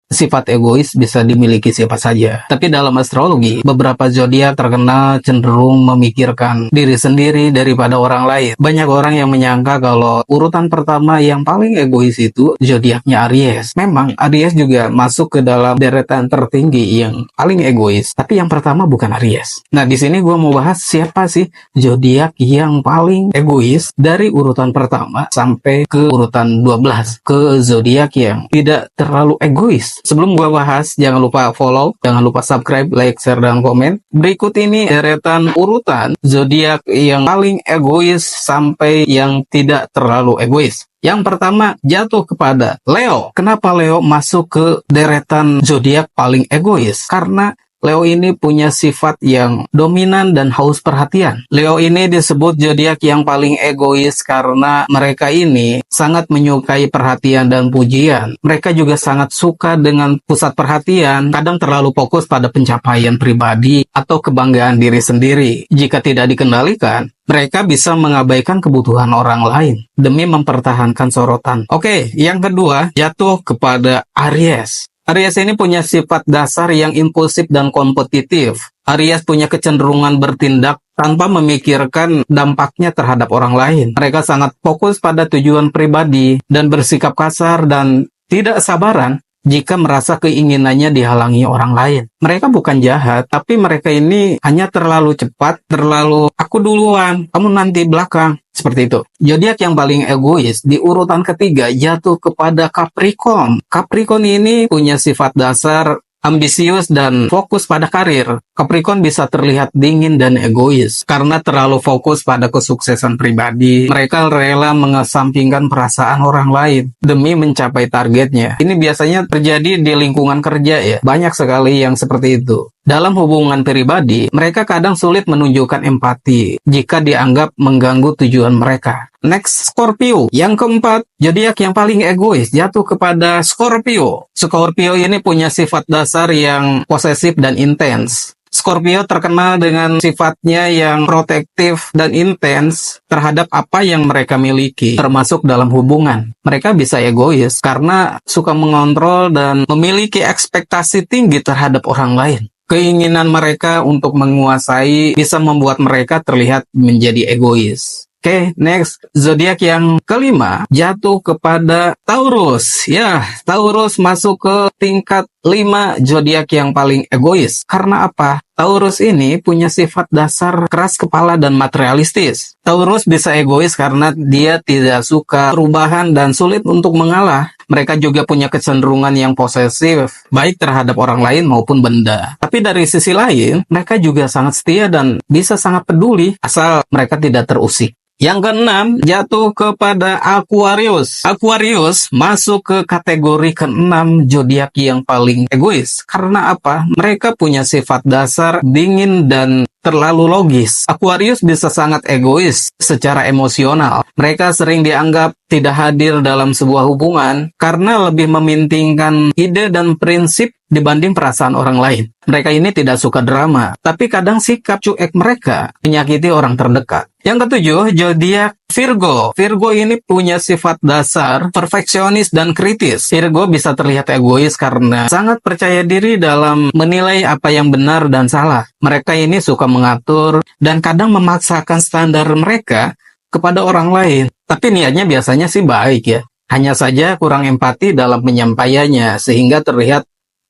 sifat egois bisa dimiliki siapa saja. Tapi dalam astrologi, beberapa zodiak terkenal cenderung memikirkan diri sendiri daripada orang lain. Banyak orang yang menyangka kalau urutan pertama yang paling egois itu zodiaknya Aries. Memang Aries juga masuk ke dalam deretan tertinggi yang paling egois. Tapi yang pertama bukan Aries. Nah, di sini gue mau bahas siapa sih zodiak yang paling egois dari urutan pertama sampai ke urutan 12, ke zodiak yang tidak terlalu egois. Sebelum gue bahas, jangan lupa follow, jangan lupa subscribe, like, share, dan komen. Berikut ini deretan urutan zodiak yang paling egois sampai yang tidak terlalu egois. Yang pertama jatuh kepada Leo. Kenapa Leo masuk ke deretan zodiak paling egois? Karena Leo ini punya sifat yang dominan dan haus perhatian. Leo ini disebut zodiak yang paling egois karena mereka ini sangat menyukai perhatian dan pujian. Mereka juga sangat suka dengan pusat perhatian, kadang terlalu fokus pada pencapaian pribadi atau kebanggaan diri sendiri. Jika tidak dikendalikan, mereka bisa mengabaikan kebutuhan orang lain demi mempertahankan sorotan. Oke, yang kedua jatuh kepada Aries. Aries ini punya sifat dasar yang impulsif dan kompetitif. Aries punya kecenderungan bertindak tanpa memikirkan dampaknya terhadap orang lain. Mereka sangat fokus pada tujuan pribadi dan bersikap kasar dan tidak sabaran jika merasa keinginannya dihalangi orang lain. Mereka bukan jahat, tapi mereka ini hanya terlalu cepat, terlalu aku duluan, kamu nanti belakang. Seperti itu. Zodiak yang paling egois di urutan ketiga jatuh kepada Capricorn. Capricorn ini punya sifat dasar ambisius dan fokus pada karir. Capricorn bisa terlihat dingin dan egois karena terlalu fokus pada kesuksesan pribadi. Mereka rela mengesampingkan perasaan orang lain demi mencapai targetnya. Ini biasanya terjadi di lingkungan kerja ya. Banyak sekali yang seperti itu. Dalam hubungan pribadi, mereka kadang sulit menunjukkan empati jika dianggap mengganggu tujuan mereka. Next, Scorpio. Yang keempat, zodiak yang paling egois jatuh kepada Scorpio. Scorpio ini punya sifat dasar yang posesif dan intens. Scorpio terkenal dengan sifatnya yang protektif dan intens terhadap apa yang mereka miliki, termasuk dalam hubungan. Mereka bisa egois karena suka mengontrol dan memiliki ekspektasi tinggi terhadap orang lain. Keinginan mereka untuk menguasai bisa membuat mereka terlihat menjadi egois. Oke, next, zodiak yang kelima jatuh kepada Taurus. Ya, Taurus masuk ke tingkat 5 zodiak yang paling egois. Karena apa? Taurus ini punya sifat dasar keras kepala dan materialistis. Taurus bisa egois karena dia tidak suka perubahan dan sulit untuk mengalah. Mereka juga punya kecenderungan yang posesif, baik terhadap orang lain maupun benda. Tapi dari sisi lain, mereka juga sangat setia dan bisa sangat peduli asal mereka tidak terusik. Yang keenam jatuh kepada Aquarius. Aquarius masuk ke kategori keenam zodiak yang paling egois. Karena apa? Mereka punya sifat dasar dingin dan terlalu logis. Aquarius bisa sangat egois secara emosional. Mereka sering dianggap tidak hadir dalam sebuah hubungan karena lebih mementingkan ide dan prinsip dibanding perasaan orang lain. Mereka ini tidak suka drama, tapi kadang sikap cuek mereka menyakiti orang terdekat. Yang ketujuh, zodiak Virgo. Virgo ini punya sifat dasar perfeksionis dan kritis. Virgo bisa terlihat egois karena sangat percaya diri dalam menilai apa yang benar dan salah. Mereka ini suka mengatur dan kadang memaksakan standar mereka kepada orang lain. Tapi niatnya biasanya sih baik ya. Hanya saja kurang empati dalam penyampaiannya sehingga terlihat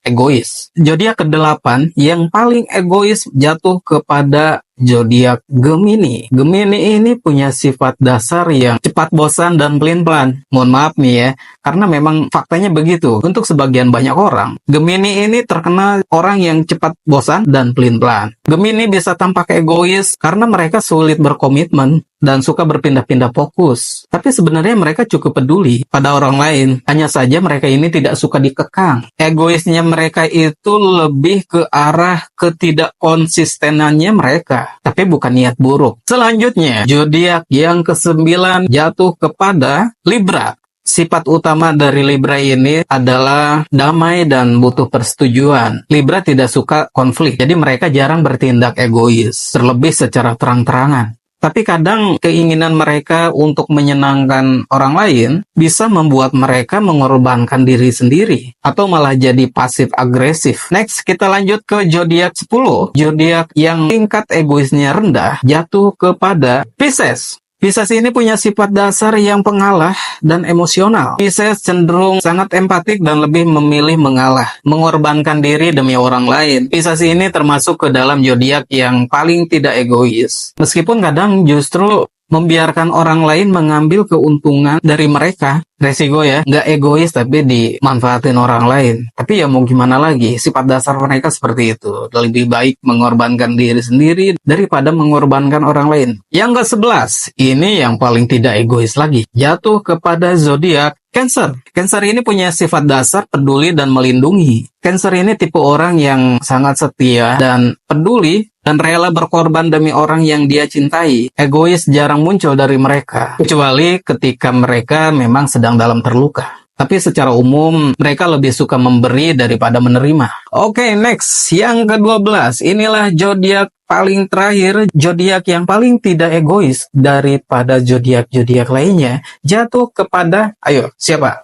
egois. Zodiak ke-8 yang paling egois jatuh kepada zodiak Gemini. Gemini ini punya sifat dasar yang cepat bosan dan pelin-pelan. Mohon maaf nih ya, karena memang faktanya begitu. Untuk sebagian banyak orang, Gemini ini terkenal orang yang cepat bosan dan pelin-pelan. Gemini bisa tampak egois karena mereka sulit berkomitmen dan suka berpindah-pindah fokus. Tapi sebenarnya mereka cukup peduli pada orang lain. Hanya saja mereka ini tidak suka dikekang. Egoisnya mereka itu lebih ke arah ketidakkonsistenannya mereka. Tapi bukan niat buruk. Selanjutnya, zodiak yang ke-9 jatuh kepada Libra. Sifat utama dari Libra ini adalah damai dan butuh persetujuan. Libra tidak suka konflik, jadi mereka jarang bertindak egois, terlebih secara terang-terangan. Tapi kadang keinginan mereka untuk menyenangkan orang lain bisa membuat mereka mengorbankan diri sendiri atau malah jadi pasif agresif. Next, kita lanjut ke zodiak 10. Zodiak yang tingkat egoisnya rendah jatuh kepada Pisces. Pisces ini punya sifat dasar yang pengalah dan emosional. Pisces cenderung sangat empatik dan lebih memilih mengalah, mengorbankan diri demi orang lain. Pisces ini termasuk ke dalam zodiak yang paling tidak egois. Meskipun kadang justru membiarkan orang lain mengambil keuntungan dari mereka. Resiko ya, nggak egois tapi dimanfaatin orang lain. Tapi ya mau gimana lagi, sifat dasar mereka seperti itu. Lebih baik mengorbankan diri sendiri daripada mengorbankan orang lain. Yang ke-11, ini yang paling tidak egois lagi. Jatuh kepada zodiak Cancer. Cancer ini punya sifat dasar peduli dan melindungi. Cancer ini tipe orang yang sangat setia dan peduli dan rela berkorban demi orang yang dia cintai. Egois jarang muncul dari mereka, kecuali ketika mereka memang sedang dalam terluka. Tapi secara umum, mereka lebih suka memberi daripada menerima. Oke, next. Yang ke-12. Inilah zodiak paling terakhir, zodiak yang paling tidak egois daripada zodiak-zodiak lainnya. Jatuh kepada, ayo, siapa?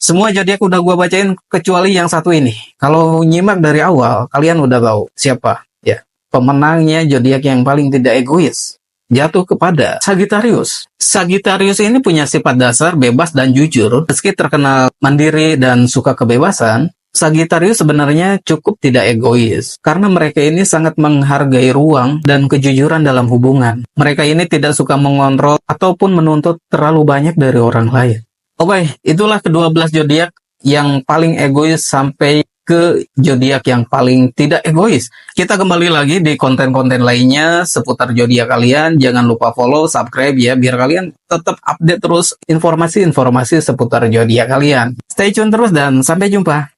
Semua zodiak udah gua bacain, kecuali yang satu ini. Kalau nyimak dari awal, kalian udah tahu siapa. Ya, pemenangnya zodiak yang paling tidak egois. Jatuh kepada Sagittarius. Sagittarius ini punya sifat dasar bebas dan jujur. Meski terkenal mandiri dan suka kebebasan, Sagittarius sebenarnya cukup tidak egois. Karena mereka ini sangat menghargai ruang dan kejujuran dalam hubungan. Mereka ini tidak suka mengontrol ataupun menuntut terlalu banyak dari orang lain. Oke, itulah ke-12 zodiak yang paling egois sampai ke zodiak yang paling tidak egois. Kita kembali lagi di konten-konten lainnya seputar zodiak kalian. Jangan lupa follow, subscribe ya, biar kalian tetap update terus informasi-informasi seputar zodiak kalian. Stay tune terus dan sampai jumpa.